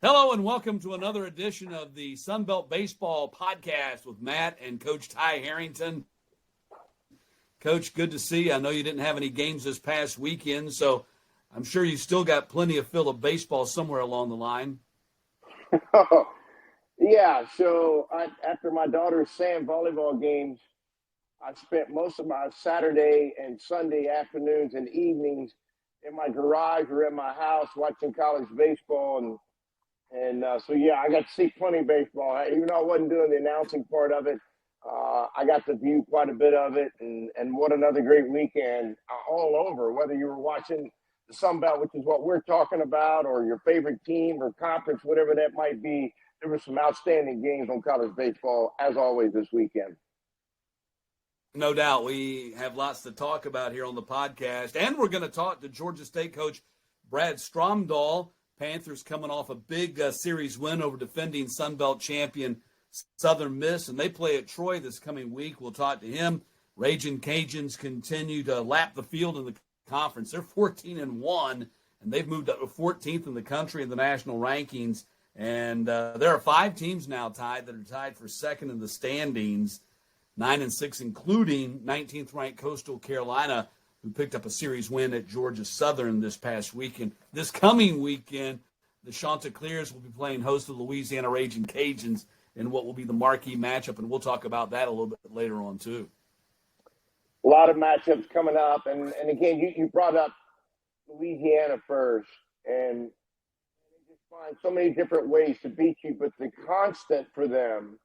Hello and welcome to another edition of the Sunbelt Baseball Podcast with Matt and Coach Ty Harrington. Coach, good to see you. I know you didn't have any games this past weekend, so I'm sure you still got plenty of fill of baseball somewhere along the line. Yeah, so after my daughter's sand volleyball games, I spent most of my Saturday and Sunday afternoons and evenings in my garage or in my house watching college baseball. So, I got to see plenty of baseball. Even though I wasn't doing the announcing part of it, I got to view quite a bit of it. And what another great weekend all over, whether you were watching the Sun Belt, which is what we're talking about, or your favorite team or conference, whatever that might be. There were some outstanding games on college baseball, as always, this weekend. No doubt. We have lots to talk about here on the podcast. And we're going to talk to Georgia State coach Brad Stromdahl. Panthers coming off a big series win over defending Sun Belt champion Southern Miss, and they play at Troy this coming week. We'll talk to him. Ragin Cajuns continue to lap the field in the conference. They're 14-1, and they've moved up to 14th in the country in the national rankings. And there are 5 teams now that are tied for second in the standings, 9-6, including 19th ranked Coastal Carolina, who picked up a series win at Georgia Southern this past weekend. This coming weekend, the Chanticleers will be playing host to Louisiana Ragin Cajuns in what will be the marquee matchup, and we'll talk about that a little bit later on too. A lot of matchups coming up, and again, you brought up Louisiana first, and they just find so many different ways to beat you, but the constant for them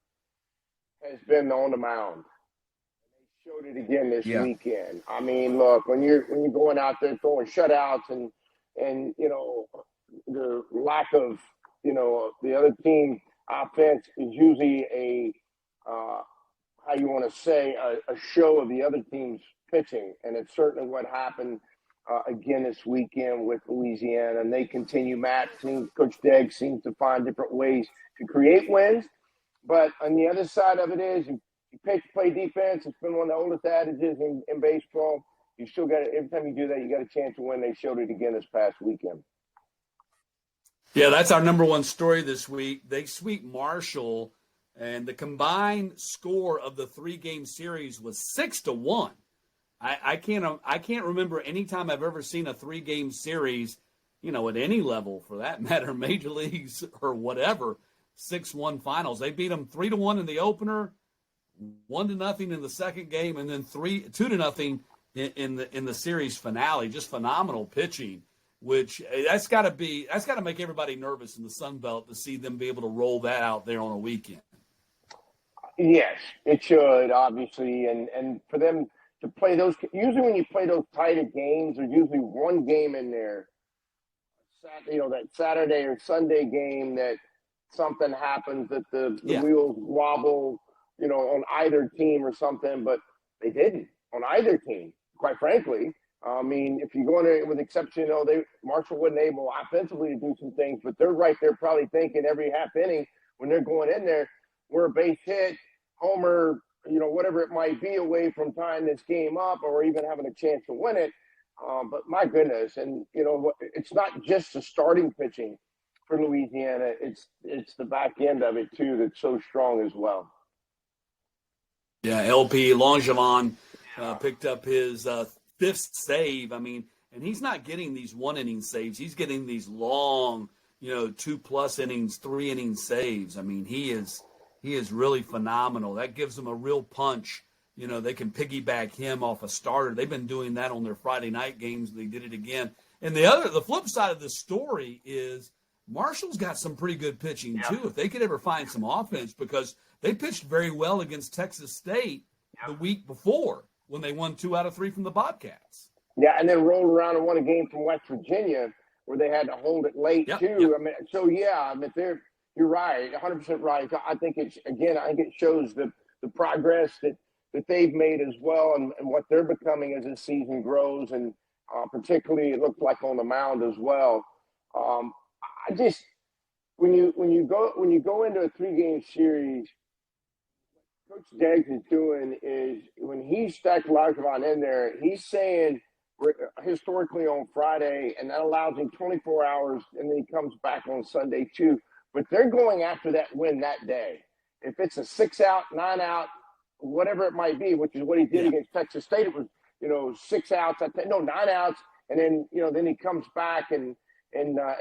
has been on the mound. Showed it again this weekend. I mean, look, when you're going out there throwing shutouts and the lack of the other team offense is usually a show of the other team's pitching, and it's certainly what happened again this weekend with Louisiana. And they continue. Coach Degg seems to find different ways to create wins, but on the other side of it is you pitch, play defense. It's been one of the oldest adages in baseball. You still got every time you do that, you got a chance to win. They showed it again this past weekend. Yeah, that's our number one story this week. They sweep Marshall, and the combined score of the 3-game series was 6-1. I can't remember any time I've ever seen a 3-game series, at any level for that matter, major leagues or whatever, 6-1 finals. They beat them 3-1 in the opener, 1-0 in the second game, and then 2-0 in the series finale. Just phenomenal pitching, which that's got to make everybody nervous in the Sun Belt to see them be able to roll that out there on a weekend. Yes, it should, obviously, and for them to play those. Usually, when you play those tighter games, there's usually one game in there. That Saturday or Sunday game that something happens that the wheels wobble. On either team or something, but they didn't on either team, quite frankly. I mean, if you go in there with exception, Marshall wasn't able offensively to do some things, but they're right there probably thinking every half inning when they're going in there, we're a base hit, homer, whatever it might be away from tying this game up or even having a chance to win it. But my goodness, and, it's not just the starting pitching for Louisiana. It's the back end of it, too, that's so strong as well. Yeah, LP Langevin picked up his 5th save. I mean, and he's not getting these 1-inning saves. He's getting these long, 2+ innings, 3-inning saves. I mean, he is really phenomenal. That gives them a real punch. They can piggyback him off a starter. They've been doing that on their Friday night games. They did it again. And the flip side of the story is Marshall's got some pretty good pitching too. If they could ever find some offense, because they pitched very well against Texas State the week before when they won 2 out of 3 from the Bobcats. Yeah, and then rolled around and won a game from West Virginia where they had to hold it late too. I mean, you're right, 100% right. I think it shows the progress that they've made as well, and what they're becoming as the season grows, and particularly it looks like on the mound as well. When you go into a 3-game series, what Coach Deggs is doing is when he stacked Langevin in there, he's saying historically on Friday, and that allows him 24 hours, and then he comes back on Sunday too. But they're going after that win that day. If it's a 6-out, 9-out, whatever it might be, which is what he did against Texas State, it was 6 outs, 9 outs, and then then he comes back and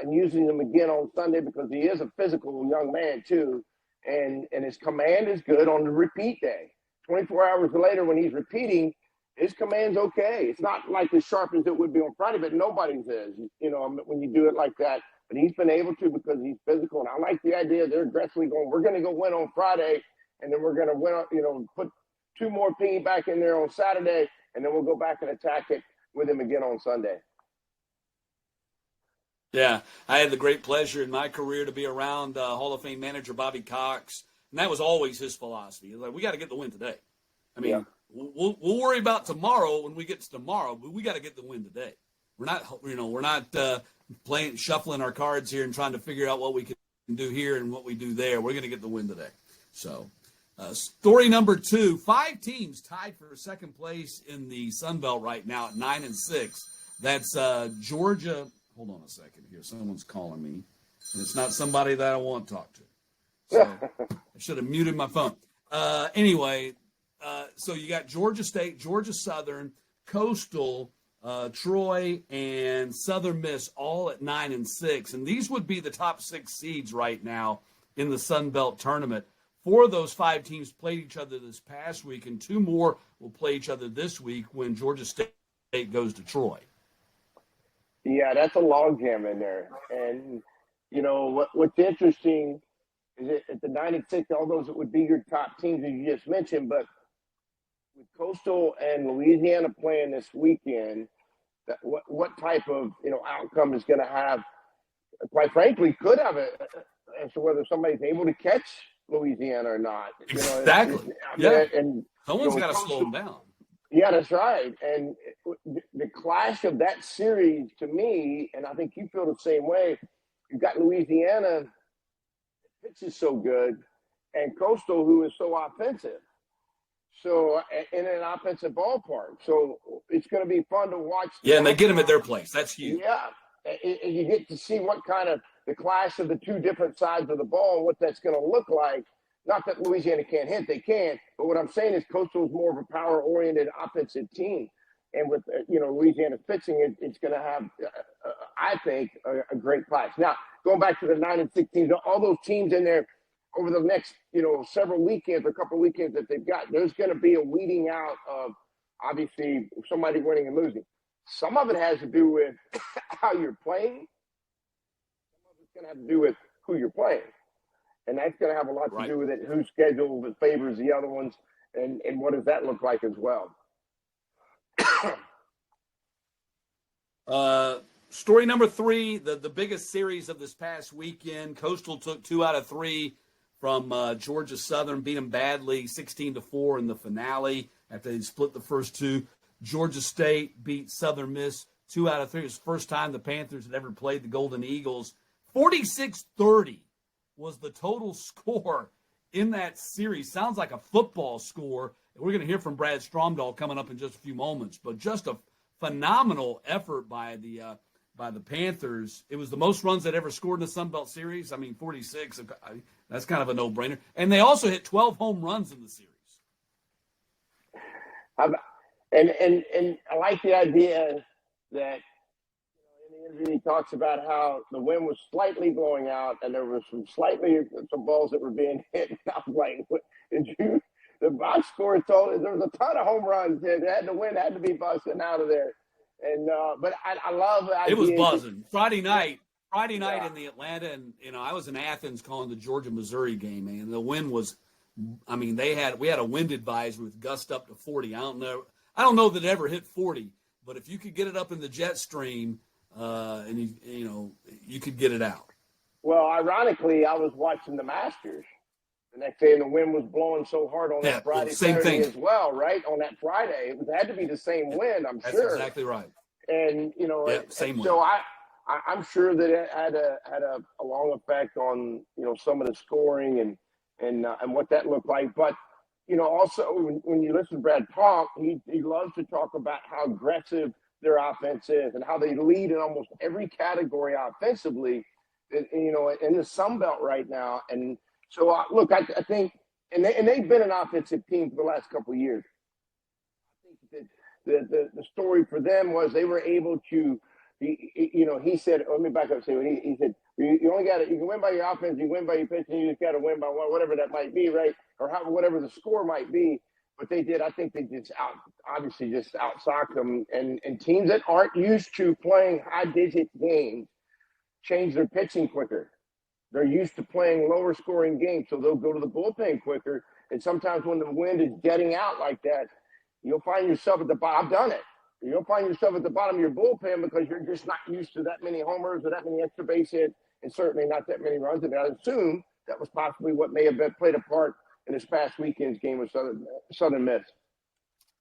using them again on Sunday because he is a physical young man too, and his command is good on the repeat day. 24 hours later, when he's repeating, his command's okay. It's not like as sharp as it would be on Friday, but nobody's is, when you do it like that. But he's been able to because he's physical. And I like the idea they're aggressively going, we're going to go win on Friday, and then we're going to win, put 2 more piggyback in there on Saturday, and then we'll go back and attack it with him again on Sunday. Yeah, I had the great pleasure in my career to be around Hall of Fame manager Bobby Cox, and that was always his philosophy. He was like, we got to get the win today. I mean, we'll worry about tomorrow when we get to tomorrow, but we got to get the win today. We're not playing shuffling our cards here and trying to figure out what we can do here and what we do there. We're going to get the win today. So, story number 2: 5 teams tied for second place in the Sun Belt right now at 9-6. That's Georgia. Hold on a second here. Someone's calling me, and it's not somebody that I want to talk to. So I should have muted my phone. Anyway, so you got Georgia State, Georgia Southern, Coastal, Troy, and Southern Miss all at 9-6. And these would be the top 6 seeds right now in the Sun Belt tournament. 4 of those 5 teams played each other this past week, and 2 more will play each other this week when Georgia State goes to Troy. Yeah, that's a logjam in there. And, what's interesting is that at the 9-6, all those that would be your top teams, as you just mentioned, but with Coastal and Louisiana playing this weekend, what type of, outcome is going to have, quite frankly, could have as to whether somebody's able to catch Louisiana or not. Exactly. And someone's got to slow them down. Yeah, that's right. And the clash of that series, to me, and I think you feel the same way, you've got Louisiana, pitch is so good, and Coastal, who is so offensive. So, in an offensive ballpark. So, it's going to be fun to watch. Yeah, and they get them at their place. That's huge. Yeah. And you get to see what kind of the clash of the 2 different sides of the ball and what that's going to look like. Not that Louisiana can't hit, they can. But what I'm saying is Coastal is more of a power-oriented offensive team. And with, Louisiana's pitching, it's going to have, I think, a great clash. Now, going back to the 9-6 teams, all those teams in there over the next, several weekends, a couple of weekends that they've got, there's going to be a weeding out of, obviously, somebody winning and losing. Some of it has to do with how you're playing. Some of it's going to have to do with who you're playing. And that's going to have a lot to do with it, whose schedule favors the other ones, and what does that look like as well. Story number 3, the biggest series of this past weekend. Coastal took 2 out of 3 from Georgia Southern, beat them badly, 16-4 in the finale after they split the first 2. Georgia State beat Southern Miss 2 out of 3. It was the first time the Panthers had ever played the Golden Eagles. 46-30 was the total score in that series. Sounds like a football score. We're going to hear from Brad Stromdahl coming up in just a few moments, but just a phenomenal effort by the Panthers. It was the most runs that ever scored in the Sun Belt Series. I mean, 46. That's kind of a no-brainer. And they also hit 12 home runs in the series. And I like the idea that in the interview he talks about how the wind was slightly blowing out and there was some balls that were being hit. And I was like, the box score told us there was a ton of home runs there. The wind had to be busting out of there. And but I love the idea. It was buzzing. Friday night in the Atlanta, and I was in Athens calling the Georgia-Missouri game, and the wind was, we had a wind advisory with gust up to 40. I don't know that it ever hit 40, but if you could get it up in the jet stream, and you could get it out. Well, ironically, I was watching the Masters the next day, and the wind was blowing so hard on that Friday, Saturday as well, right? On that Friday, it had to be the same wind, I'm sure. That's exactly right. And same wind. So I'm sure that it had a long effect on some of the scoring and what that looked like. But also when you listen to Brad talk, he loves to talk about how aggressive their offense is and how they lead in almost every category offensively, in the Sun Belt right now. And so, look, I think, and they've been an offensive team for the last couple of years. I think that the story for them was they were able to, he said, let me back up and say, he said, you only got to, you can win by your offense, you win by your pitching, you just got to win by whatever that might be, right? Or whatever the score might be. But they did, I think they just outsocked them. And teams that aren't used to playing high-digit games change their pitching quicker. They're used to playing lower-scoring games, so they'll go to the bullpen quicker. And sometimes when the wind is getting out like that, you'll find yourself at the bottom. I've done it. You'll find yourself at the bottom of your bullpen because you're just not used to that many homers or that many extra base hits, and certainly not that many runs. And I assume that was possibly what may have played a part in this past weekend's game with Southern Miss.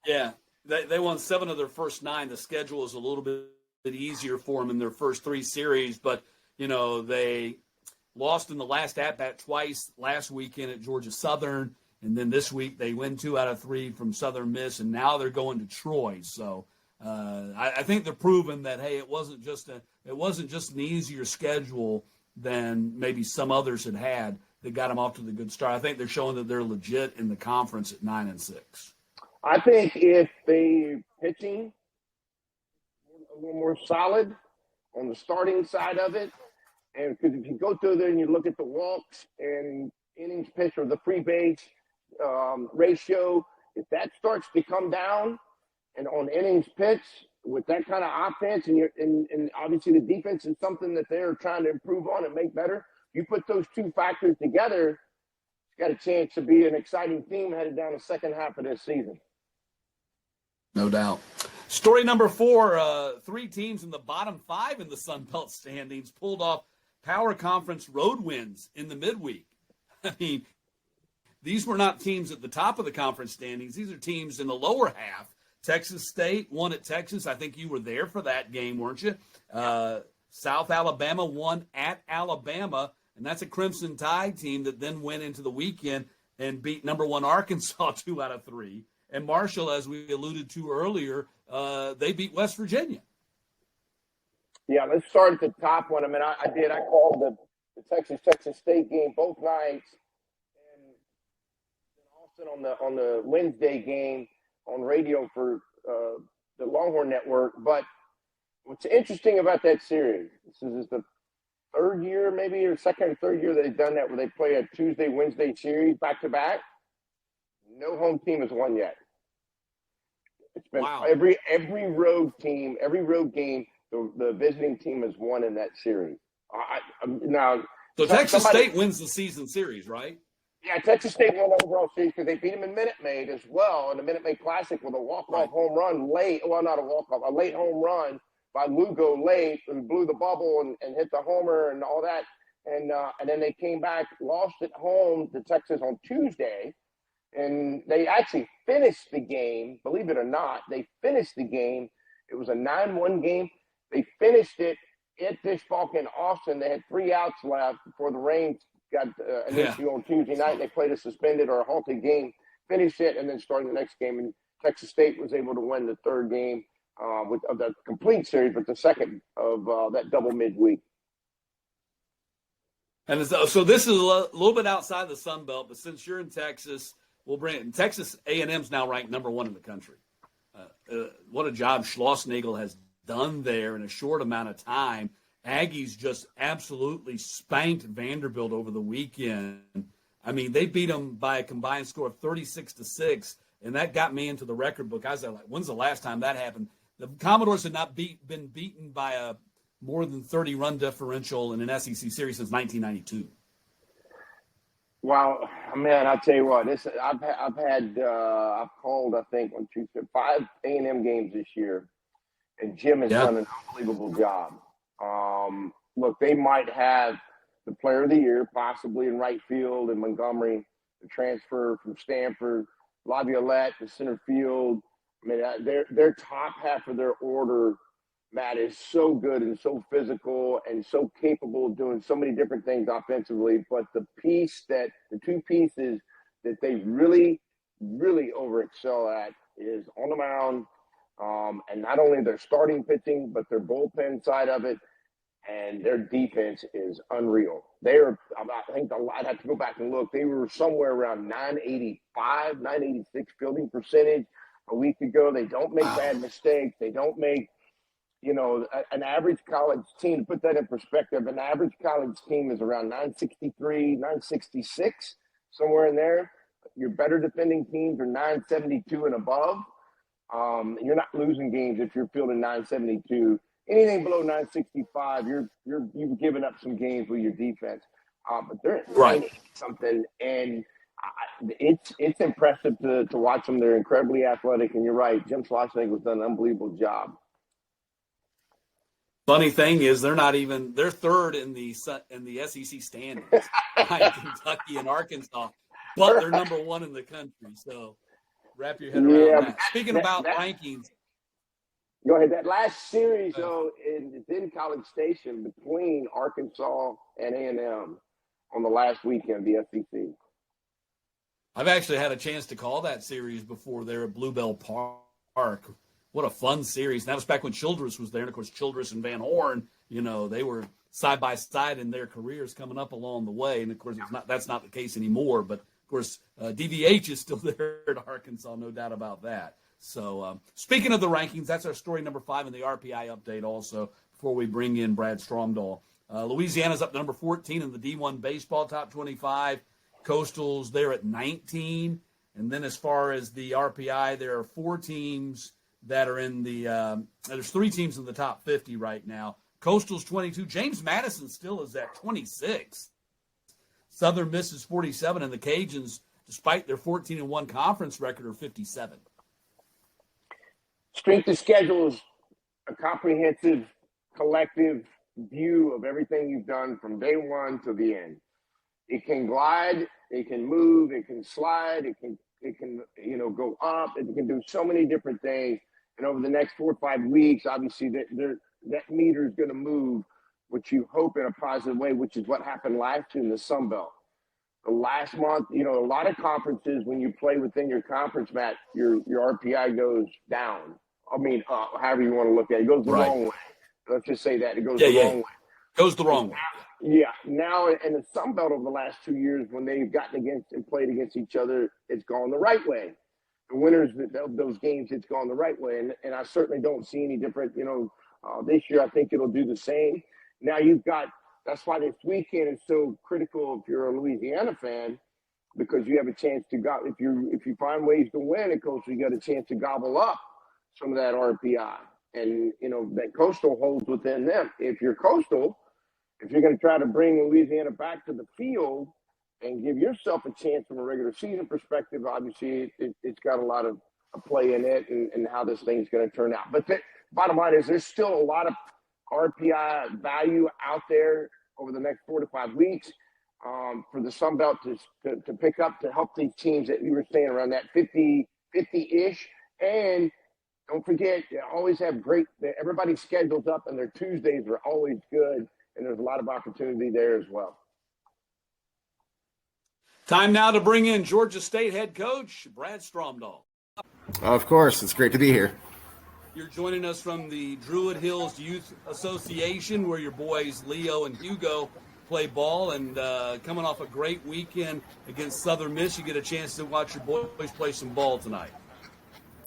Yeah, they won 7 of their first 9. The schedule is a little bit easier for them in their first 3 series, but, they lost in the last at-bat twice last weekend at Georgia Southern, and then this week they win 2 out of 3 from Southern Miss, and now they're going to Troy. So I think they're proving that, hey, it wasn't just an easier schedule than maybe some others had that got them off to the good start. I think they're showing that they're legit in the conference at 9-6. I think if they pitching a little more solid on the starting side of it, and because if you go through there and you look at the walks and innings pitched or the free base ratio, if that starts to come down and on innings pitched with that kind of offense, and obviously the defense is something that they're trying to improve on and make better. You put those 2 factors together, it's got a chance to be an exciting team headed down the second half of this season. No doubt. Story number 4, 3 teams in the bottom 5 in the Sun Belt standings pulled off Power Conference road wins in the midweek. I mean, these were not teams at the top of the conference standings. These are teams in the lower half. Texas State won at Texas. I think you were there for that game, weren't you? South Alabama won at Alabama, and that's a Crimson Tide team that then went into the weekend and beat number 1 Arkansas 2 out of 3. And Marshall, as we alluded to earlier, they beat West Virginia. Yeah, let's start at the top one. I mean, I called the Texas State game both nights, and Austin on the Wednesday game on radio for the Longhorn Network. But what's interesting about that series, this is the 3rd year maybe, or 2nd or 3rd year they've done that, where they play a Tuesday, Wednesday series back-to-back. No home team has won yet. It's been every road team, every road game, the visiting team has won in that series. So Texas State wins the season series, right? Yeah, Texas State won the overall series because they beat them in Minute Maid as well, in the Minute Maid Classic with a walk-off home run late. Well, not a walk-off, a late home run by Lugo late and blew the bubble and hit the homer and all that. And then they came back, lost at home to Texas on Tuesday, and they actually finished the game. Believe it or not, they finished the game. It was a 9-1 game. They finished it at Dish Falk in Austin. They had 3 outs left before the rain got an issue on Tuesday night. They played a suspended or a halted game, finished it, and then started the next game. And Texas State was able to win the 3rd game of the complete series, but the 2nd of that double midweek. And so this is a little bit outside the Sun Belt, but since you're in Texas, we'll bring it. Texas A&M's now ranked number 1 in the country. What a job Schlossnagle has done there in a short amount of time. Aggies just absolutely spanked Vanderbilt over the weekend. I mean, they beat them by a combined score of 36-6, and that got me into the record book. I was like, when's the last time that happened? The Commodores had not been beaten by a more than 30-run differential in an SEC series since 1992. Wow, man! I'll tell you what. I've called, I think, 5 A&M games this year, and Jim has done an unbelievable job. Look, they might have the Player of the Year, possibly in right field, and Montgomery, the transfer from Stanford, Laviolette, the center field. I mean, their top half of their order, Matt, is so good and so physical and so capable of doing so many different things offensively. But the 2 pieces that they really, really overexcel at is on the mound, And not only their starting pitching, but their bullpen side of it, and their defense is unreal. They're, I think, I'd have to go back and look. They were somewhere around 985, 986 fielding percentage a week ago. They don't make bad mistakes. They don't make, an average college team, to put that in perspective, an average college team is around 963, 966, somewhere in there. Your better defending teams are 972 and above. You're not losing games if you're fielding 972. Anything below 965, you've given up some games with your defense. But they're at 980 something, and it's impressive to watch them. They're incredibly athletic, and you're right. Jim Schlossnagle has done an unbelievable job. Funny thing is, they're third in the SEC standings behind Kentucky and Arkansas, but they're number one in the country. So wrap your head around that. Speaking about rankings. Go ahead. That last series, though, it's in College Station between Arkansas and A&M on the last weekend, the SEC. I've actually had a chance to call that series before there at Bluebell Park. What a fun series. And that was back when Childress was there. And, of course, Childress and Van Horn, they were side by side in their careers coming up along the way. And, of course, that's not the case anymore. But, of course, DVH is still there at Arkansas, no doubt about that. So, speaking of the rankings, that's our story number 5 in the RPI update also before we bring in Brad Stromdahl. Louisiana's up to number 14 in the D1 baseball top 25. Coastal's there at 19. And then as far as the RPI, there are 4 teams that are in the there's 3 teams in the top 50 right now. Coastal's 22. James Madison still is at 26. Southern Miss is 47, and the Cajuns, despite their 14-1 conference record, are 57. Strength of schedule is a comprehensive, collective view of everything you've done from day one to the end. It can glide, it can move, it can slide, it can go up, it can do so many different things. And over the next 4 or 5 weeks, obviously that meter is going to move, which you hope in a positive way, which is what happened last year in the Sun Belt. The last month, a lot of conferences, when you play within your conference, Matt, your RPI goes down. I mean, however you want to look at it. It goes the wrong way. Let's just say that. It goes the wrong way. Goes the wrong way. Yeah. Now, in the Sun Belt over the last 2 years, when they've gotten against and played against each other, it's gone the right way. The winners of those games, it's gone the right way. And I certainly don't see any different. This year, I think it'll do the same. Now that's why this weekend is so critical if you're a Louisiana fan, because you have a chance to go. If you find ways to win at Coastal, you got a chance to gobble up some of that RPI. And, that Coastal holds within them. If you're Coastal, if you're going to try to bring Louisiana back to the field and give yourself a chance from a regular season perspective, obviously it's got a lot of play in it and how this thing's going to turn out. But the bottom line is there's still a lot of RPI value out there over the next 4 to 5 weeks for the Sun Belt to pick up to help these teams that you were saying around that 50-ish. And don't forget, you always have everybody's schedules up, and their Tuesdays are always good, and there's a lot of opportunity there as well. Time now to bring in Georgia State head coach Brad Stromdahl. Of course, it's great to be here. You're joining us from the Druid Hills Youth Association, where your boys Leo and Hugo play ball, and coming off a great weekend against Southern Miss, you get a chance to watch your boys play some ball tonight.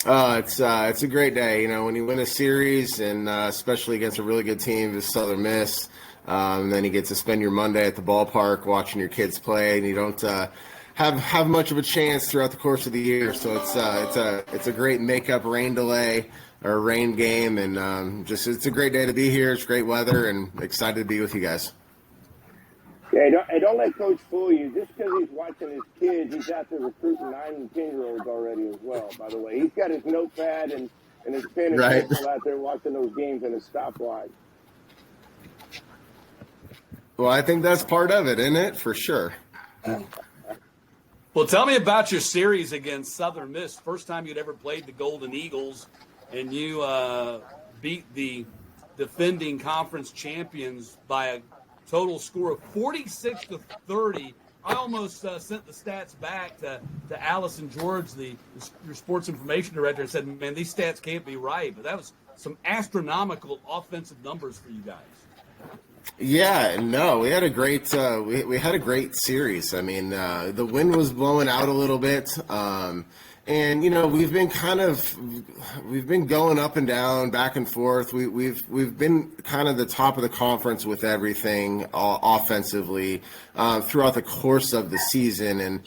It's a great day, when you win a series, and especially against a really good team as Southern Miss. And then you get to spend your Monday at the ballpark watching your kids play, and you don't have much of a chance throughout the course of the year. So it's a great makeup rain delay or rain game, and it's a great day to be here. It's great weather, and excited to be with you guys. Yeah, don't let Coach fool you. Just because he's watching his kids, he's out there recruiting 9 and 10-year-olds already as well, by the way. He's got his notepad and his pen and pencil out there watching those games in a stopwatch. Well, I think that's part of it, isn't it? For sure. Well, tell me about your series against Southern Miss. First time you'd ever played the Golden Eagles, and you beat the defending conference champions by a total score of 46-30 I almost sent the stats back to Allison George, your sports information director, and said, man, these stats can't be right. But that was some astronomical offensive numbers for you guys. Yeah, no, we had a great we had a great series. I mean, the wind was blowing out a little bit, and we've been going up and down, back and forth. We've been kind of the top of the conference with everything offensively throughout the course of the season, and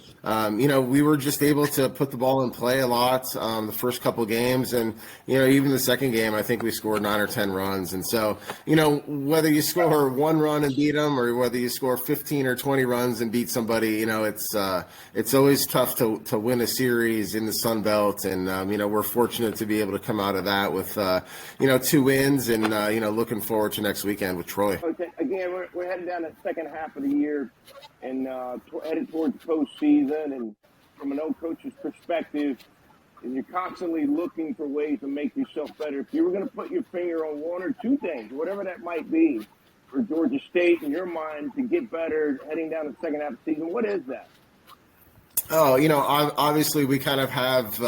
we were just able to put the ball in play a lot the first couple games, and even the second game, I think we scored 9 or 10 runs, and so whether you score one run and beat them, or whether you score 15 or 20 runs and beat somebody, it's always tough to win a series in the Sun Belt, and we're fortunate to be able to come out of that with 2 wins, and looking forward to next weekend with Troy. Okay, again, we're heading down the second half of the year and headed towards the postseason. And from an old coach's perspective, and you're constantly looking for ways to make yourself better. If you were going to put your finger on one or two things, whatever that might be, for Georgia State in your mind to get better heading down the second half of the season, what is that? Oh, obviously we kind of have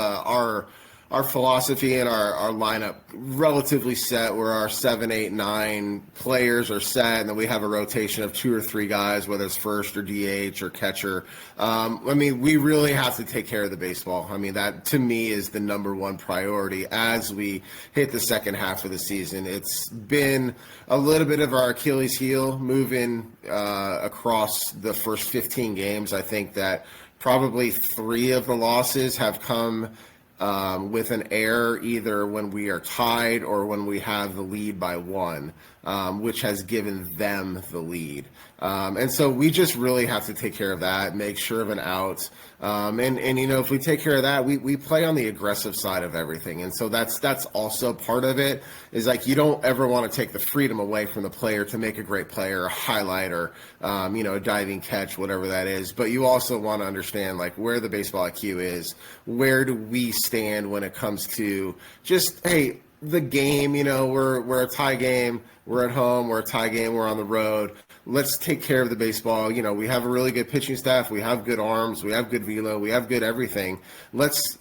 our philosophy and our lineup relatively set, where our 7, 8, 9 players are set, and then we have a rotation of 2 or 3 guys, whether it's first or DH or catcher. We really have to take care of the baseball. I mean, that to me is the number one priority as we hit the second half of the season. It's been a little bit of our Achilles heel moving across the first 15 games. I think that probably 3 of the losses have come with an error, either when we are tied or when we have the lead by 1, which has given them the lead. And so we just really have to take care of that, make sure of an out. If we take care of that, we play on the aggressive side of everything. And so that's also part of it, is like, you don't ever want to take the freedom away from the player to make a great play or a highlight or, a diving catch, whatever that is. But you also want to understand, like, where the baseball IQ is. Where do we stand when it comes to just, hey, the game, we're a tie game. We're at home. We're a tie game. We're on the road. Let's take care of the baseball. We have a really good pitching staff. We have good arms. We have good velo. We have good everything. Let's,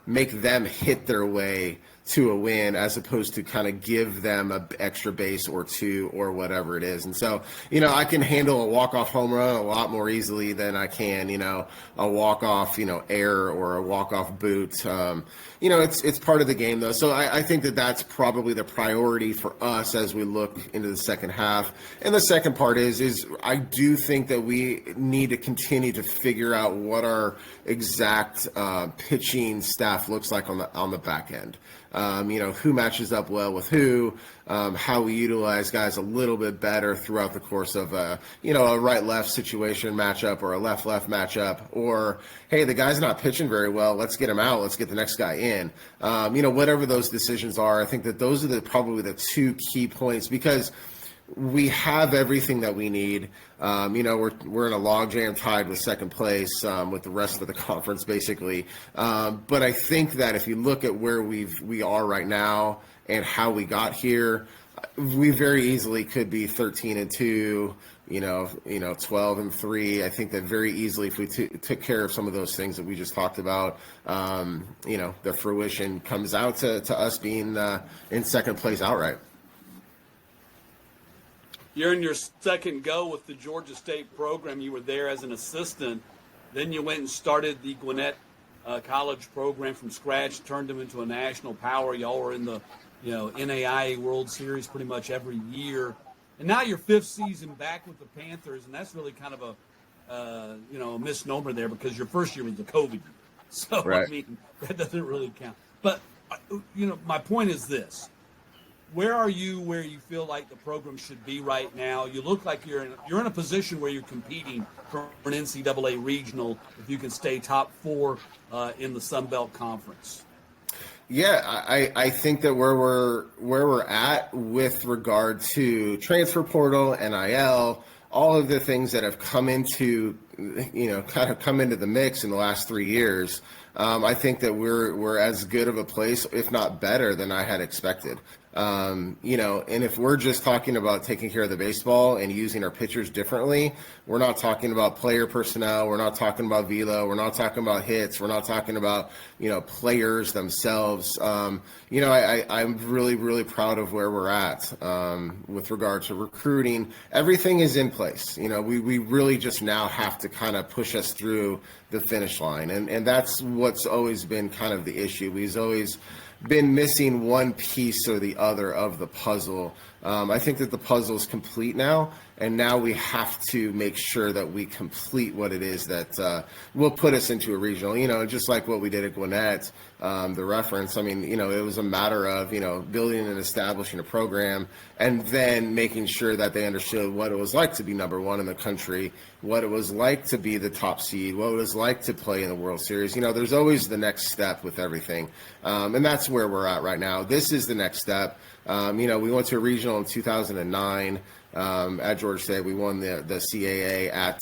make them hit their way to a win, as opposed to kind of give them an extra base or 2 or whatever it is. And so, I can handle a walk-off home run a lot more easily than I can, a walk-off, error or a walk-off boot. It's part of the game, though. So I think that that's probably the priority for us as we look into the second half. And the second part is I do think that we need to continue to figure out what our exact pitching staff looks like on the back end. Who matches up well with who, how we utilize guys a little bit better throughout the course of a right-left situation matchup or a left-left matchup, or, hey, the guy's not pitching very well, let's get him out, let's get the next guy in. Whatever those decisions are, I think that those are probably the 2 key points, because we have everything that we need. We're in a logjam tied with second place with the rest of the conference, basically. But I think that if you look at where we are right now and how we got here, we very easily could be 13-2, 12-3. I think that very easily, if we took care of some of those things that we just talked about, the fruition comes out to us being in second place outright. You're in your second go with the Georgia State program. You were there as an assistant. Then you went and started the Gwinnett College program from scratch, turned them into a national power. Y'all were in the NAIA World Series pretty much every year. And now your 5th season back with the Panthers, and that's really kind of a misnomer there, because your first year was the COVID year. So, right. That doesn't really count. But, my point is this. Where are you where you feel like the program should be right now? You look like you're in a position where you're competing for an NCAA regional if you can stay top 4 in the Sun Belt Conference. Yeah, I think that where we're at with regard to transfer portal, NIL, all of the things that have come into the mix in the last 3 years, I think that we're as good of a place, if not better, than I had expected. And if we're just talking about taking care of the baseball and using our pitchers differently, we're not talking about player personnel. We're not talking about velo. We're not talking about hits. We're not talking about, players themselves. I'm really, really proud of where we're at with regard to recruiting. Everything is in place. We really just now have to kind of push us through the finish line. And that's what's always been kind of the issue. We've always been missing one piece or the other of the puzzle. I think that the puzzle is complete now, and now we have to make sure that we complete what it is that will put us into a regional. Just like what we did at Gwinnett, the reference. It was a matter of building and establishing a program, and then making sure that they understood what it was like to be number one in the country, what it was like to be the top seed, what it was like to play in the World Series. There's always the next step with everything, and that's where we're at right now. This is the next step. We went to a regional in 2009 at Georgia State. We won the CAA at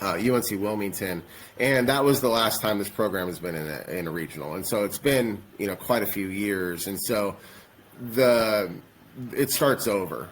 UNC Wilmington, and that was the last time this program has been in a regional. And so it's been quite a few years, and so it starts over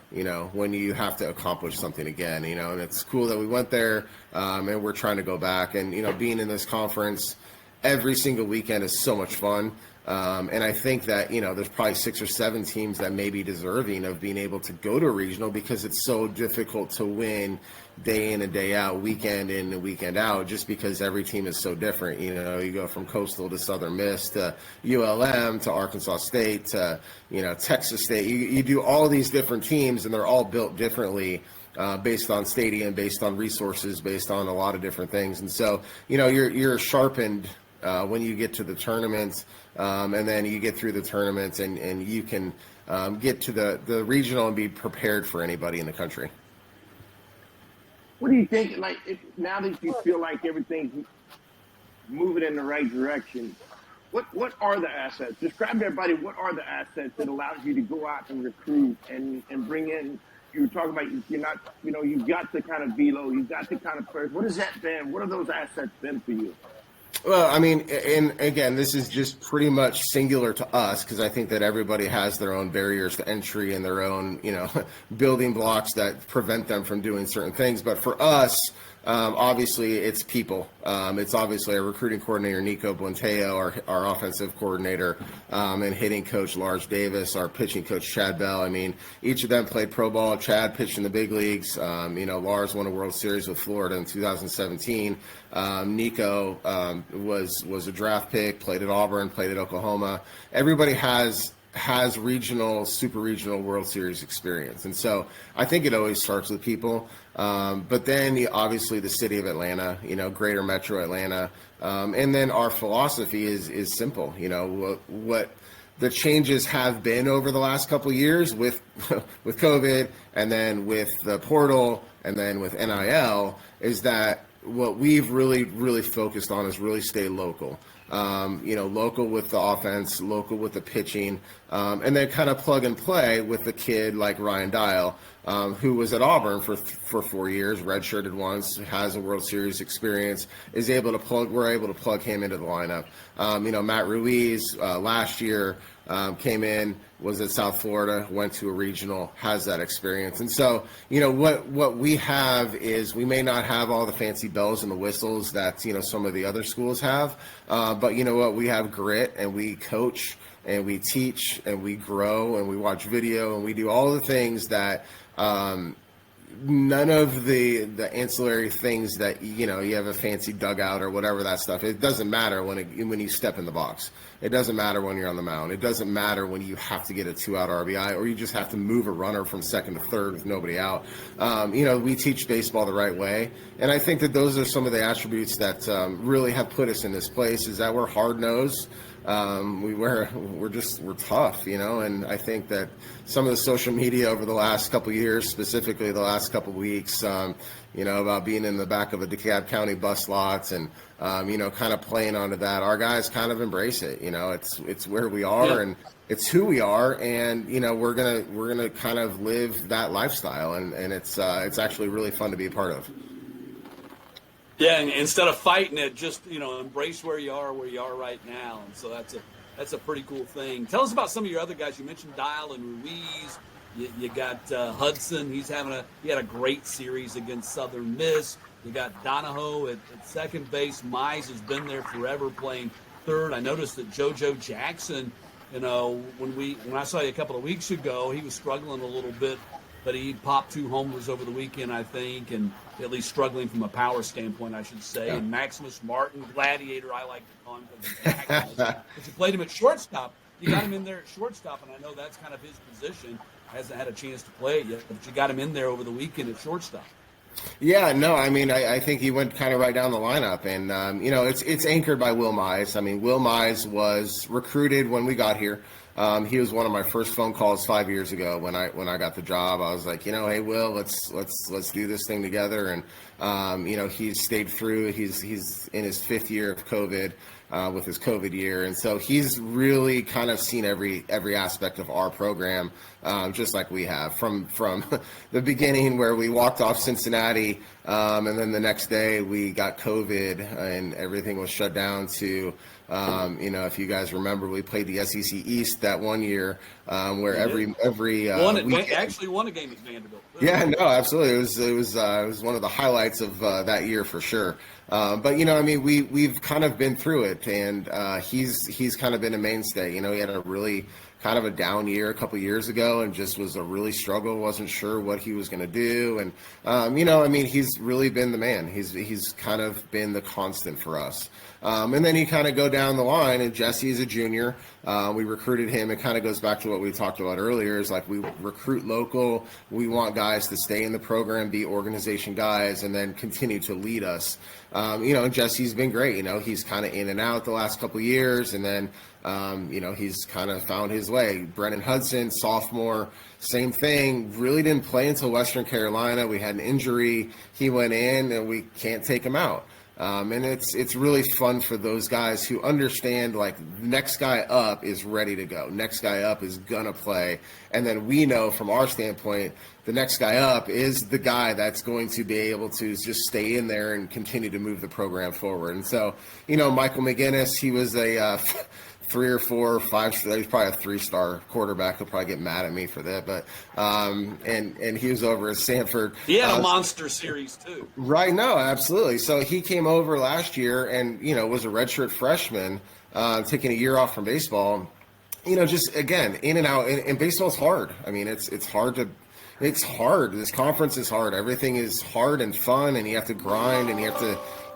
when you have to accomplish something again. And it's cool that we went there, and we're trying to go back. And being in this conference every single weekend is so much fun. And I think that, there's probably 6 or 7 teams that may be deserving of being able to go to a regional, because it's so difficult to win day in and day out, weekend in and weekend out, just because every team is so different. You go from Coastal to Southern Miss to ULM to Arkansas State to, Texas State. You do all these different teams, and they're all built differently. Based on stadium, based on resources, based on a lot of different things. And so, you're sharpened when you get to the tournament, and then you get through the tournament, and you can get to the regional and be prepared for anybody in the country. What do you think, now that you feel like everything's moving in the right direction, what are the assets? Describe to everybody, what are the assets that allows you to go out and recruit and bring in, you were talking about you're not, you've got the kind of velo, you've got the kind of players. What has that been? What are those assets been for you? Well, and again, this is just pretty much singular to us, because I think that everybody has their own barriers to entry and their own, building blocks that prevent them from doing certain things. But for us, obviously, it's people. It's obviously our recruiting coordinator, Nico Buenteo, our offensive coordinator, and hitting coach, Lars Davis, our pitching coach, Chad Bell. Each of them played pro ball. Chad pitched in the big leagues. Lars won a World Series with Florida in 2017. Nico was a draft pick, played at Auburn, played at Oklahoma. Everybody has regional, super regional World Series experience. And so I think it always starts with people. But then obviously the city of Atlanta, greater metro Atlanta. And then our philosophy is simple. What the changes have been over the last couple of years with COVID, and then with the portal, and then with NIL, is that what we've really, really focused on is really stay local. Local with the offense, local with the pitching, and then kind of plug and play with the kid like Ryan Dial, who was at Auburn for 4 years, redshirted once, has a World Series experience, we're able to plug him into the lineup. Matt Ruiz last year came in, was at South Florida, went to a regional, has that experience. And so, what we have is, we may not have all the fancy bells and the whistles that, some of the other schools have, but you know what, we have grit, and we coach, and we teach, and we grow, and we watch video, and we do all the things that none of the ancillary things that, you have a fancy dugout or whatever that stuff. It doesn't matter when you step in the box. It doesn't matter when you're on the mound. It doesn't matter when you have to get a 2-out RBI, or you just have to move a runner from second to third with nobody out. We teach baseball the right way. And I think that those are some of the attributes that really have put us in this place, is that we're hard-nosed. We're tough, and I think that some of the social media over the last couple of years, specifically the last couple of weeks, about being in the back of a DeKalb County bus lots and, kind of playing onto that. Our guys kind of embrace it. It's where we are, and it's who we are, and we're gonna kind of live that lifestyle, and it's actually really fun to be a part of. Yeah, and instead of fighting it, just embrace where you are right now, and so that's a pretty cool thing. Tell us about some of your other guys. You mentioned Dial and Ruiz. You got Hudson. He had a great series against Southern Miss. You got Donahoe at second base. Mize has been there forever, playing third. I noticed that JoJo Jackson, when I saw you a couple of weeks ago, he was struggling a little bit, but he popped 2 homers over the weekend, I think, and at least struggling from a power standpoint, I should say. Yeah. And Maximus Martin, Gladiator, I like to call him because he's Maximus. But you played him at shortstop. You got him in there at shortstop, and I know that's kind of his position. Hasn't had a chance to play it yet, but you got him in there over the weekend at shortstop. Yeah, no, I mean, I think he went kind of right down the lineup, and it's anchored by Will Mize. I mean, Will Mize was recruited when we got here. He was one of my first phone calls 5 years ago when I got the job. I was like, hey, Will, let's do this thing together, and he's stayed through. He's in his 5th year of COVID. With his COVID year, and so he's really kind of seen every aspect of our program, just like we have from the beginning where we walked off Cincinnati, and then the next day we got COVID and everything was shut down. To if you guys remember, we played the SEC East that one year, where every actually won a game at Vanderbilt. Yeah, no, absolutely. It was one of the highlights of that year for sure. But we've kind of been through it, and he's kind of been a mainstay. He had a really kind of a down year a couple years ago, and just was a really struggle. Wasn't sure what he was going to do, and he's really been the man. He's kind of been the constant for us. And then you kind of go down the line, and Jesse is a junior. We recruited him. It kind of goes back to what we talked about earlier, is like we recruit local. We want guys to stay in the program, be organization guys, and then continue to lead us. And Jesse's been great. He's kind of in and out the last couple of years, and then, he's kind of found his way. Brennan Hudson, sophomore, same thing. Really didn't play until Western Carolina. We had an injury. He went in, and we can't take him out. And it's really fun for those guys who understand, like, next guy up is ready to go. Next guy up is going to play. And then we know from our standpoint, the next guy up is the guy that's going to be able to just stay in there and continue to move the program forward. And so, Michael McGinnis, he was a 3 or 4 or 5 star. He's probably a 3-star quarterback. He'll probably get mad at me for that, but and he was over at Stanford. He had a monster series too. Right, no, absolutely. So he came over last year and was a redshirt freshman, taking a year off from baseball. Just again in and out. And baseball's hard. I mean, it's hard to. It's hard. This conference is hard. Everything is hard and fun, and you have to grind, and you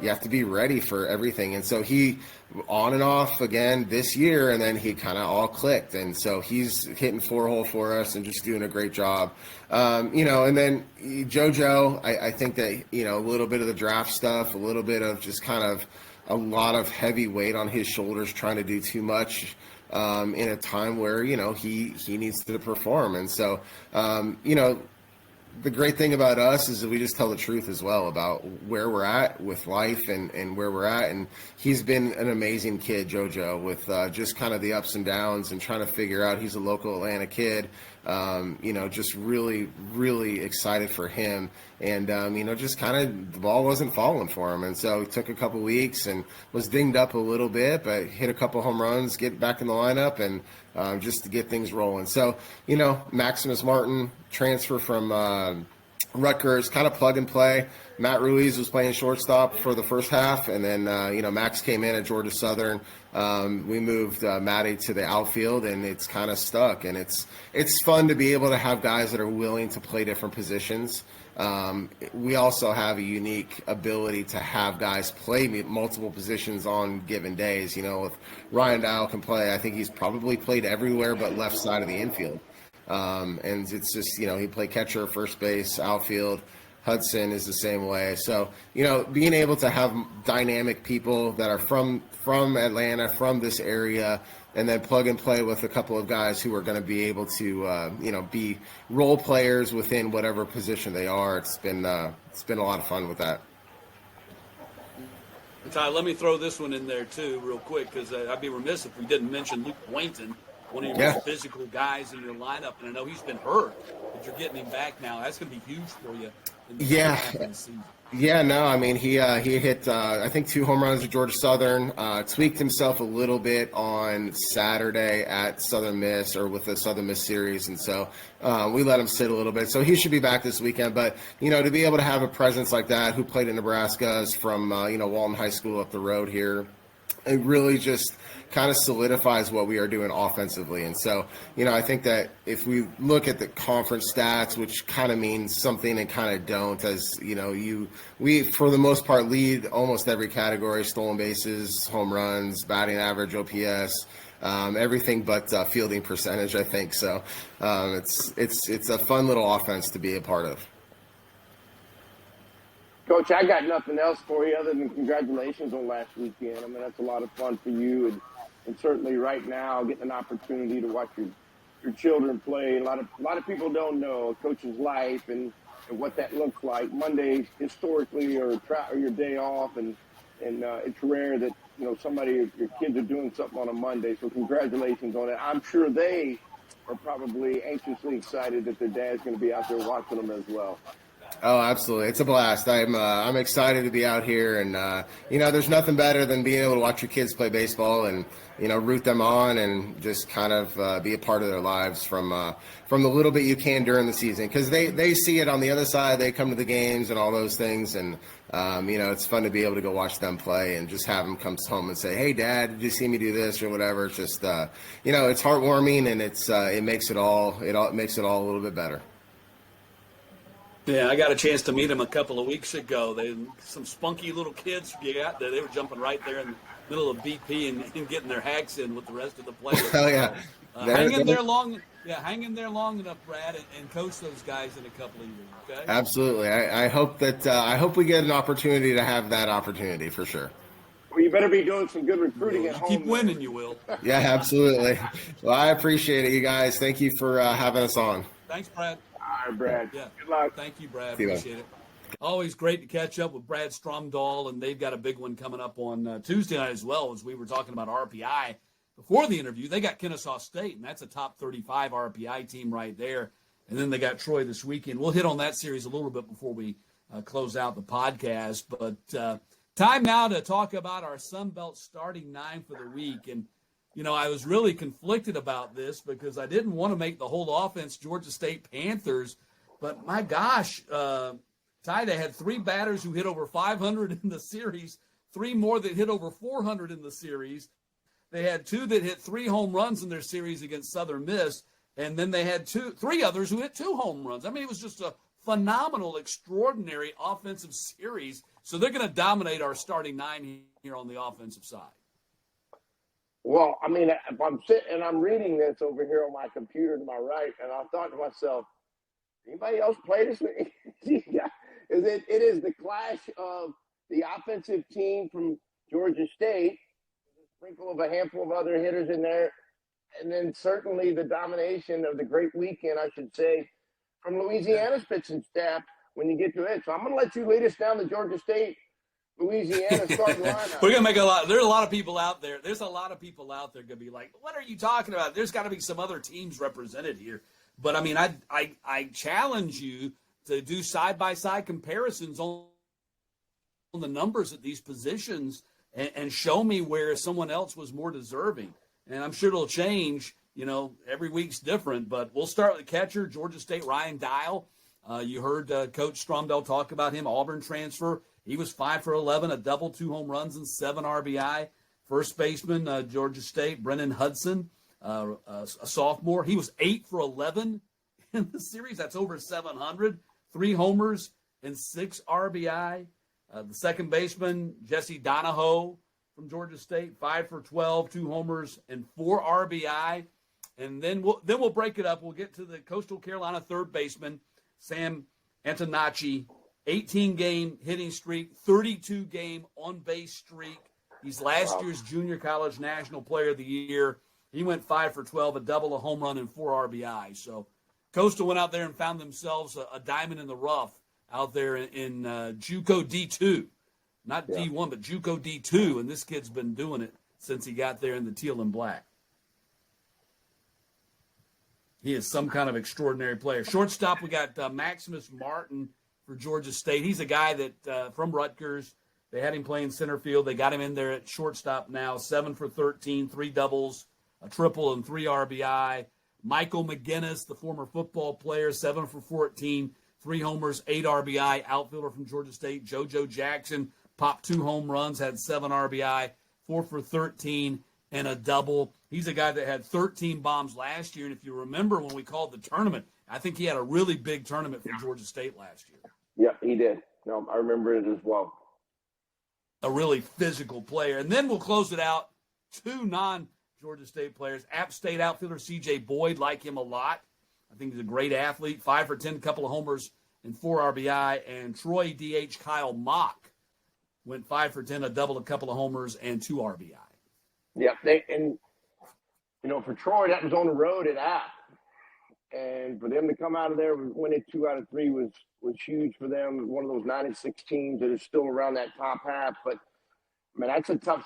have to be ready for everything. And so he on and off again this year, and then he kind of all clicked. And so he's hitting 4-hole for us and just doing a great job. And then JoJo, I think that, a little bit of the draft stuff, a little bit of just kind of a lot of heavy weight on his shoulders, trying to do too much. In a time where, he needs to perform. And so, the great thing about us is that we just tell the truth as well about where we're at with life and where we're at. And he's been an amazing kid, JoJo, with just kind of the ups and downs and trying to figure out. He's a local Atlanta kid, just really, really excited for him. And, just kind of the ball wasn't falling for him. And so it took a couple weeks and was dinged up a little bit, but hit a couple home runs, get back in the lineup, and just to get things rolling. So, Maximus Martin, transfer from Rutgers, kind of plug and play. Matt Ruiz was playing shortstop for the first half, and then, Max came in at Georgia Southern. We moved Matty to the outfield, and it's kind of stuck. And it's fun to be able to have guys that are willing to play different positions. We also have a unique ability to have guys play multiple positions on given days. If Ryan Dial can play, I think he's probably played everywhere but left side of the infield. And it's just, he played catcher, first base, outfield. Hudson is the same way. So, being able to have dynamic people that are from Atlanta, from this area, and then plug and play with a couple of guys who are going to be able to, be role players within whatever position they are. It's been a lot of fun with that. Ty, let me throw this one in there too real quick, because I'd be remiss if we didn't mention Luke Boynton. one of your Yeah. most physical guys in your lineup. And I know he's been hurt, but you're getting him back now. That's going to be huge for you in the second half of the season. Yeah, no, I mean he hit I think 2 home runs at Georgia Southern. Tweaked himself a little bit on Saturday at Southern Miss or with the Southern Miss series, and so we let him sit a little bit. So he should be back this weekend. But to be able to have a presence like that, who played in Nebraska, is from Walton High School up the road here. It really just kind of solidifies what we are doing offensively. And so, I think that if we look at the conference stats, which kind of means something and kind of don't, as we for the most part lead almost every category: stolen bases, home runs, batting average, OPS, everything but fielding percentage, I think. So it's a fun little offense to be a part of. Coach, I got nothing else for you other than congratulations on last weekend. I mean, that's a lot of fun for you, and certainly right now getting an opportunity to watch your children play. A lot of people don't know a coach's life and what that looks like. Mondays historically are your day off, and it's rare that your kids are doing something on a Monday. So congratulations on it. I'm sure they are probably anxiously excited that their dad's going to be out there watching them as well. Oh, absolutely. It's a blast. I'm excited to be out here, and there's nothing better than being able to watch your kids play baseball and root them on and just kind of be a part of their lives from the little bit you can during the season, because they see it on the other side. They come to the games and all those things, and it's fun to be able to go watch them play and just have them come home and say, "Hey, Dad, did you see me do this?" or whatever. It's just it's heartwarming, and it makes it all a little bit better. Yeah, I got a chance to meet him a couple of weeks ago. Some spunky little kids got there. They were jumping right there in the middle of BP and getting their hacks in with the rest of the players. Oh yeah, hang in there long enough, Brad, and coach those guys in a couple of years. Okay. Absolutely. I hope we get an opportunity to have that opportunity for sure. Well, you better be doing some good recruiting at home. Keep winning, you will. Yeah, absolutely. Well, I appreciate it, you guys. Thank you for having us on. Thanks, Brad. All right, Brad. Yeah. Good luck. Thank you, Brad. Appreciate it. Always great to catch up with Brad Stromdahl, and they've got a big one coming up on Tuesday night as well. As we were talking about RPI before the interview, they got Kennesaw State, and that's a top 35 RPI team right there. And then they got Troy this weekend. We'll hit on that series a little bit before we close out the podcast. But time now to talk about our Sun Belt starting 9 for the week. And I was really conflicted about this because I didn't want to make the whole offense Georgia State Panthers, but my gosh, Ty, they had 3 batters who hit over 500 in the series, 3 more that hit over 400 in the series. They had 2 that hit 3 home runs in their series against Southern Miss, and then they had 3 others who hit 2 home runs. I mean, it was just a phenomenal, extraordinary offensive series. So they're going to dominate our starting 9 here on the offensive side. Well, I mean, if I'm sitting and I'm reading this over here on my computer to my right, and I thought to myself, anybody else play this week? It is the clash of the offensive team from Georgia State, a sprinkle of a handful of other hitters in there, and then certainly the domination of the great weekend, I should say, from Louisiana's pitching staff when you get to it. So I'm going to let you lead us down the Georgia State Louisiana starting lineup. We're going to make there's a lot of people out there. There's a lot of people out there going to be like, what are you talking about? There's got to be some other teams represented here. But, I mean, I challenge you to do side-by-side comparisons on the numbers at these positions and show me where someone else was more deserving. And I'm sure it'll change. Every week's different. But we'll start with the catcher, Georgia State, Ryan Dial. You heard Coach Stromdahl talk about him, Auburn transfer. He was 5 for 11, a double, 2 home runs, and 7 RBI. First baseman, Georgia State, Brennan Hudson, a sophomore. He was 8 for 11 in the series. That's over 700. 3 homers and 6 RBI. The second baseman, Jesse Donahoe from Georgia State, 5 for 12, 2 homers and 4 RBI. And then we'll break it up. We'll get to the Coastal Carolina third baseman, Sam Antonacci. 18-game hitting streak, 32-game on-base streak. He's last year's Junior College National Player of the Year. He went 5 for 12, a double, a home run, and 4 RBI. So Coastal went out there and found themselves a diamond in the rough out there in JUCO D2. Not D1, but JUCO D2, and this kid's been doing it since he got there in the teal and black. He is some kind of extraordinary player. Shortstop, we got Maximus Martin for Georgia State. He's a guy that from Rutgers. They had him playing center field. They got him in there at shortstop now. 7 for 13, 3 doubles, a triple, and 3 RBI. Michael McGinnis, the former football player, 7 for 14, 3 homers, 8 RBI. Outfielder from Georgia State, JoJo Jackson, popped 2 home runs, had 7 RBI, 4 for 13, and a double. He's a guy that had 13 bombs last year. And if you remember when we called the tournament, I think he had a really big tournament for Georgia State last year. Yep, he did. No, I remember it as well. A really physical player. And then we'll close it out. 2 non-Georgia State players. App State outfielder C.J. Boyd, like him a lot. I think he's a great athlete. 5 for 10, couple of homers, and 4 RBI. And Troy D.H. Kyle Mock went 5 for 10, a double, a couple of homers, and 2 RBI. Yeah, for Troy, that was on the road at App. And for them to come out of there winning 2 out of 3 was huge for them. One of those 96 teams that is still around that top half. But,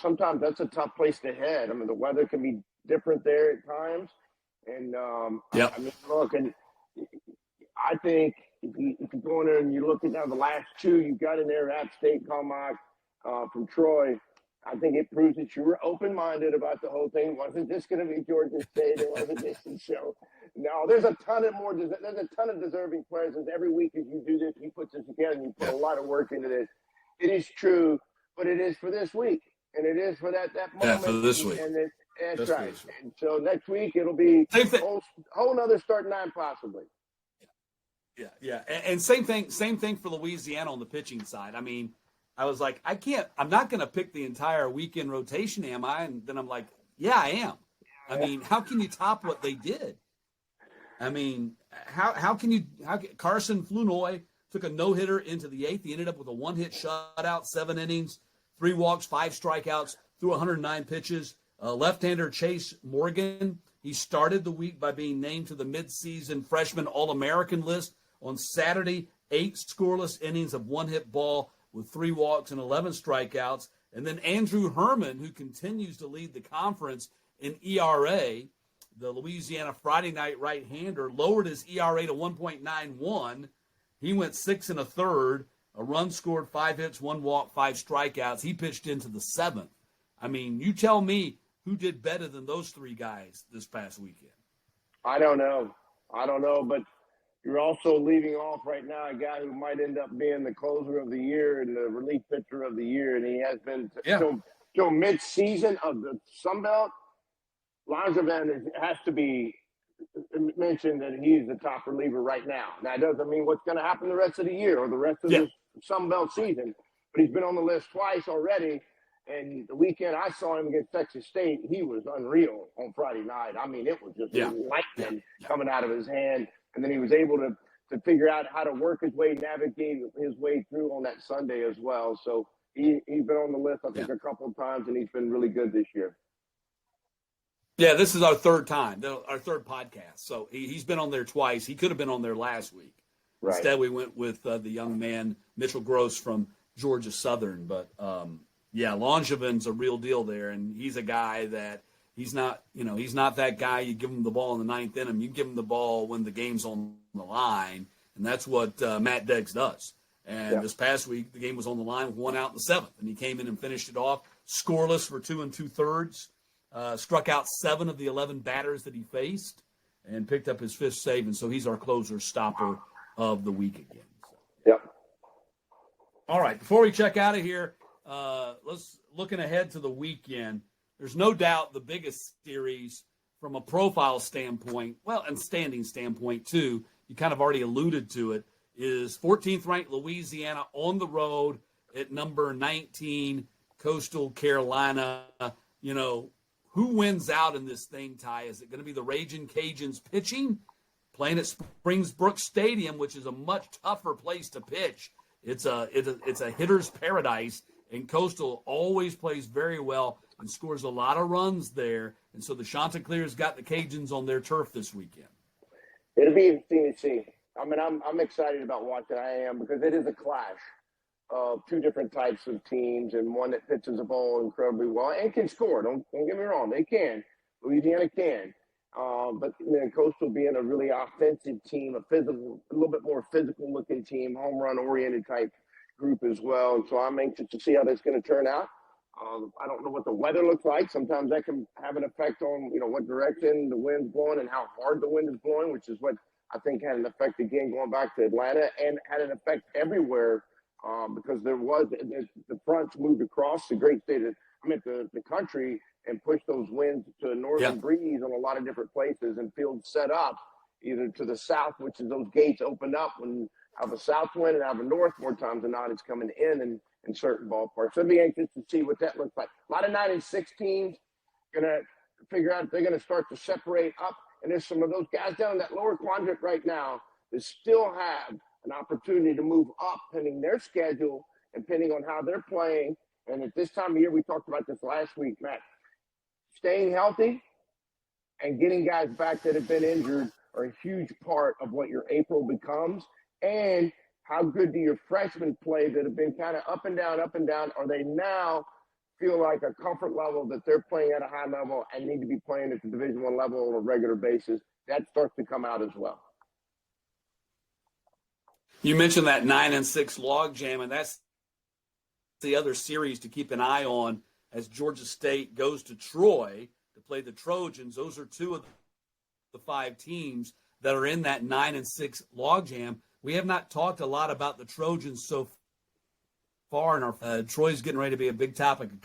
sometimes that's a tough place to head. I mean, the weather can be different there at times. And, look, and I think if you go in there and you look at now the last 2 you got in there, App State, Carmack, from Troy, I think it proves that you were open-minded about the whole thing. It wasn't just going to be Georgia State. It wasn't just a show. No, there's a ton of deserving players. And every week as you do this, you put this together and you put a lot of work into this. It is true, but it is for this week. And it is for that moment. Yeah, for this week. And that's right. And so next week it'll be a whole nother start 9 possibly. Yeah. And same thing for Louisiana on the pitching side. I mean, I was like, I'm not going to pick the entire weekend rotation, am I? And then I'm like, yeah, I am. I mean, how can you top what they did? I mean, how can Carson Flournoy took a no-hitter into the 8th. He ended up with a 1-hit shutout, 7 innings, 3 walks, 5 strikeouts, threw 109 pitches. Left-hander Chase Morgan, he started the week by being named to the midseason freshman All-American list on Saturday. 8 scoreless innings of 1-hit ball with 3 walks and 11 strikeouts. And then Andrew Herman, who continues to lead the conference in ERA, the Louisiana Friday night right-hander, lowered his ERA to 1.91. He went 6 1/3, a run scored, 5 hits, 1 walk, 5 strikeouts. He pitched into the 7th. I mean, you tell me who did better than those 3 guys this past weekend. I don't know, but you're also leaving off right now a guy who might end up being the closer of the year and the relief pitcher of the year, and he has been till mid-season of the Sun Belt. Langevin has to be mentioned that he's the top reliever right now. That doesn't mean what's going to happen the rest of the year or the rest of the Sun Belt season, but he's been on the list twice already. And the weekend I saw him against Texas State, he was unreal on Friday night. I mean, it was just lightning coming out of his hand. And then he was able to figure out how to work his way, navigate his way through on that Sunday as well. So he's been on the list, I think, a couple of times, and he's been really good this year. Yeah, this is our third time, our third podcast. So he's been on there twice. He could have been on there last week. Right. Instead, we went with the young man, Mitchell Gross from Georgia Southern. But, Langevin's a real deal there, and he's a guy that he's not that guy you give him the ball in the 9th inning. You give him the ball when the game's on the line, and that's what Matt Deggs does. And this past week, the game was on the line with 1 out in the 7th, and he came in and finished it off scoreless for 2 2/3. Struck out 7 of the 11 batters that he faced and picked up his 5th save. And so he's our closer stopper of the week again. So. Yep. All right. Before we check out of here, let's looking ahead to the weekend. There's no doubt the biggest series from a profile standpoint, and standing standpoint too, you kind of already alluded to it, is 14th ranked Louisiana on the road at number 19, Coastal Carolina. Who wins out in this thing, Ty? Is it going to be the Ragin Cajuns pitching, playing at Springbrook Stadium, which is a much tougher place to pitch? It's a hitter's paradise, and Coastal always plays very well and scores a lot of runs there. And so the Chanticleers got the Cajuns on their turf this weekend. It'll be interesting to see. I mean, I'm excited about watching. I am, because it is a clash of 2 different types of teams, and one that pitches the ball incredibly well and can score. Don't get me wrong, they can. Louisiana can. But Coastal being a really offensive team, a little bit more physical looking team, home run oriented type group as well. And so I'm anxious to see how that's going to turn out. I don't know what the weather looks like. Sometimes that can have an effect on, what direction the wind's blowing and how hard the wind is blowing, which is what I think had an effect again going back to Atlanta, and had an effect everywhere because the fronts moved across the great state of, the country, and pushed those winds to a northern breeze on a lot of different places, and fields set up either to the south, which is those gates opened up when I have a south wind, and I have a north more times than not. It's coming in certain ballparks. So I'd be anxious to see what that looks like. A lot of 9 and 6 teams going to figure out if they're going to start to separate up. And there's some of those guys down in that lower quadrant right now that still have an opportunity to move up pending their schedule and pending on how they're playing. And at this time of year, we talked about this last week, Matt, staying healthy and getting guys back that have been injured are a huge part of what your April becomes. And how good do your freshmen play that have been kind of up and down? Are they now feel like a comfort level that they're playing at a high level and need to be playing at the Division I level on a regular basis? That starts to come out as well. You mentioned that 9 and 6 logjam, and that's the other series to keep an eye on as Georgia State goes to Troy to play the Trojans. Those are two of the 5 teams that are in that 9 and 6 logjam. We have not talked a lot about the Trojans so far in our Troy's getting ready to be a big topic of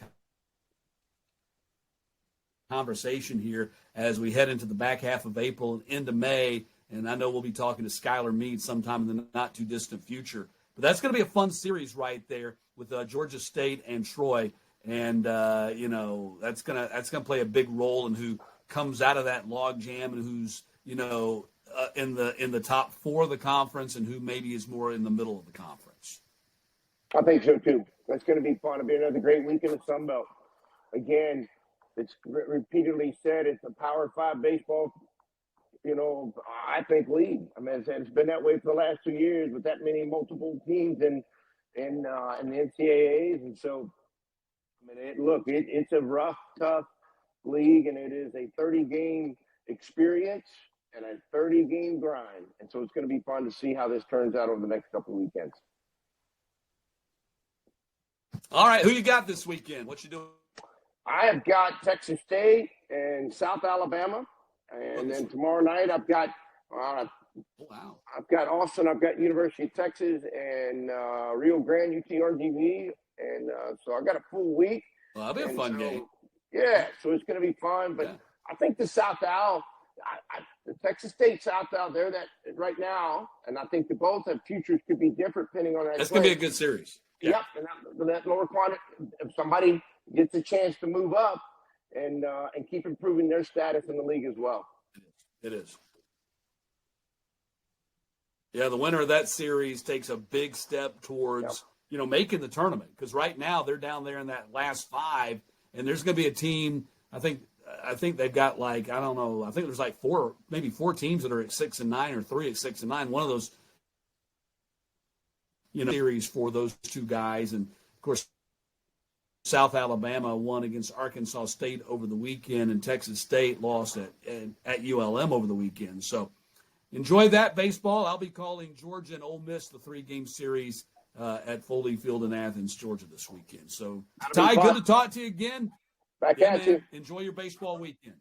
conversation here as we head into the back half of April and into May. And I know we'll be talking to Skylar Meade sometime in the not too distant future. But that's going to be a fun series right there with Georgia State and Troy. And that's gonna play a big role in who comes out of that log jam and who's in the top 4 of the conference and who maybe is more in the middle of the conference. I think so too. That's going to be fun. It'll be another great week in the Sun Belt. Again, it's repeatedly said it's a Power 5 baseball, I think league. It's been that way for the last 2 years with that many multiple teams in the NCAAs, and so it's a rough, tough league, and it is a 30-game experience and a 30-game grind, and so it's going to be fun to see how this turns out over the next couple of weekends. All right, who you got this weekend? What you doing? I have got Texas State and South Alabama, and then tomorrow night I've got I've got Austin, I've got University of Texas, and Rio Grande, UTRGV, and so I got a full week. Well, that'll be a fun game. Yeah, so it's going to be fun, but I think the South Al, the Texas State South Al, they're that right now, and I think the both have futures could be different depending on that. That's going to be a good series. Yep, and that lower quadrant, if somebody gets a chance to move up and keep improving their status in the league as well. It is. Yeah, the winner of that series takes a big step towards, making the tournament. Because right now they're down there in that last 5, and there's going to be a team. I think they've got I think there's 4 teams that are at 6-9 or 3 at 6-9. One of those, series for those 2 guys, and of course, South Alabama won against Arkansas State over the weekend, and Texas State lost at ULM over the weekend. So enjoy that baseball. I'll be calling Georgia and Ole Miss the 3-game series at Foley Field in Athens, Georgia this weekend. So, Ty, good to talk to you again. Back at you. Enjoy your baseball weekend.